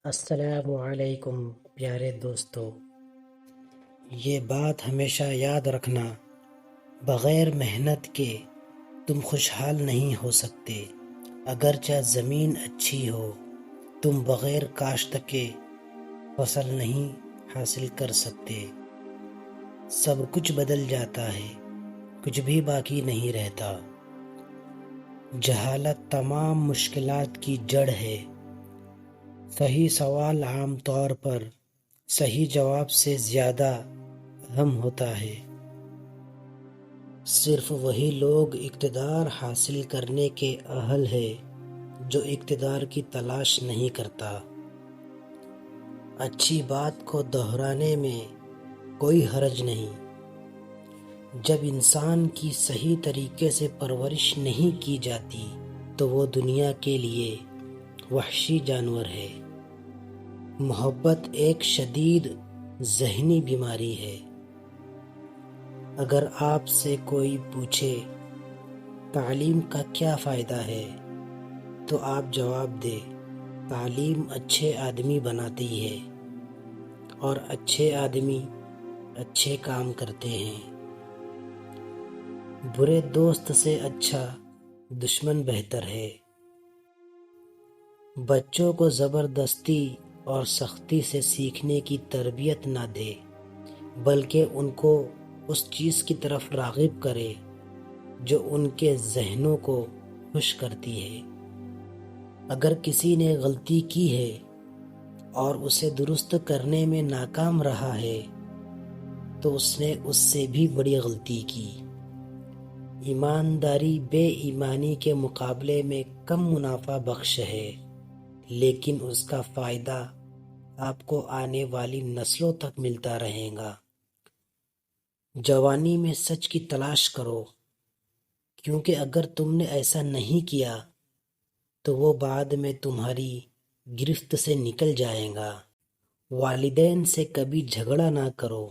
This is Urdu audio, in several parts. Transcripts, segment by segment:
السلام علیکم پیارے دوستو، یہ بات ہمیشہ یاد رکھنا، بغیر محنت کے تم خوشحال نہیں ہو سکتے۔ اگرچہ زمین اچھی ہو، تم بغیر کاشت کے فصل نہیں حاصل کر سکتے۔ سب کچھ بدل جاتا ہے، کچھ بھی باقی نہیں رہتا۔ جہالت تمام مشکلات کی جڑ ہے۔ صحیح سوال عام طور پر صحیح جواب سے زیادہ اہم ہوتا ہے۔ صرف وہی لوگ اقتدار حاصل کرنے کے اہل ہے جو اقتدار کی تلاش نہیں کرتا۔ اچھی بات کو دہرانے میں کوئی حرج نہیں۔ جب انسان کی صحیح طریقے سے پرورش نہیں کی جاتی تو وہ دنیا کے لیے وحشی جانور ہے۔ محبت ایک شدید ذہنی بیماری ہے۔ اگر آپ سے کوئی پوچھے تعلیم کا کیا فائدہ ہے تو آپ جواب دیں، تعلیم اچھے آدمی بناتی ہے اور اچھے آدمی اچھے کام کرتے ہیں۔ برے دوست سے اچھا دشمن بہتر ہے۔ بچوں کو زبردستی اور سختی سے سیکھنے کی تربیت نہ دے، بلکہ ان کو اس چیز کی طرف راغب کرے جو ان کے ذہنوں کو خوش کرتی ہے۔ اگر کسی نے غلطی کی ہے اور اسے درست کرنے میں ناکام رہا ہے تو اس نے اس سے بھی بڑی غلطی کی۔ ایمانداری بے ایمانی کے مقابلے میں کم منافع بخش ہے، لیکن اس کا فائدہ آپ کو آنے والی نسلوں تک ملتا رہے گا۔ جوانی میں سچ کی تلاش کرو، کیونکہ اگر تم نے ایسا نہیں کیا تو وہ بعد میں تمہاری گرفت سے نکل جائے گا۔ والدین سے کبھی جھگڑا نہ کرو،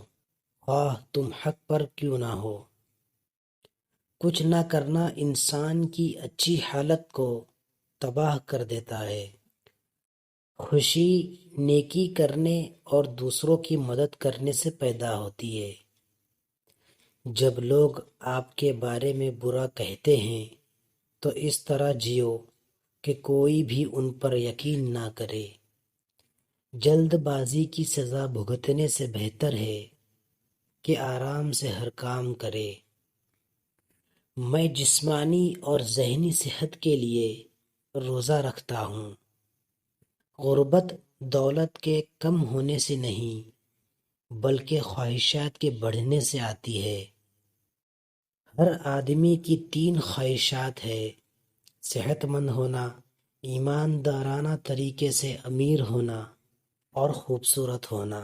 خواہ تم حق پر کیوں نہ ہو۔ کچھ نہ کرنا انسان کی اچھی حالت کو تباہ کر دیتا ہے۔ خوشی نیکی کرنے اور دوسروں کی مدد کرنے سے پیدا ہوتی ہے۔ جب لوگ آپ کے بارے میں برا کہتے ہیں تو اس طرح جیو کہ کوئی بھی ان پر یقین نہ کرے۔ جلد بازی کی سزا بھگتنے سے بہتر ہے کہ آرام سے ہر کام کرے۔ میں جسمانی اور ذہنی صحت کے لیے روزہ رکھتا ہوں۔ غربت دولت کے کم ہونے سے نہیں بلکہ خواہشات کے بڑھنے سے آتی ہے۔ ہر آدمی کی 3 خواہشات ہے: صحت مند ہونا، ایماندارانہ طریقے سے امیر ہونا اور خوبصورت ہونا۔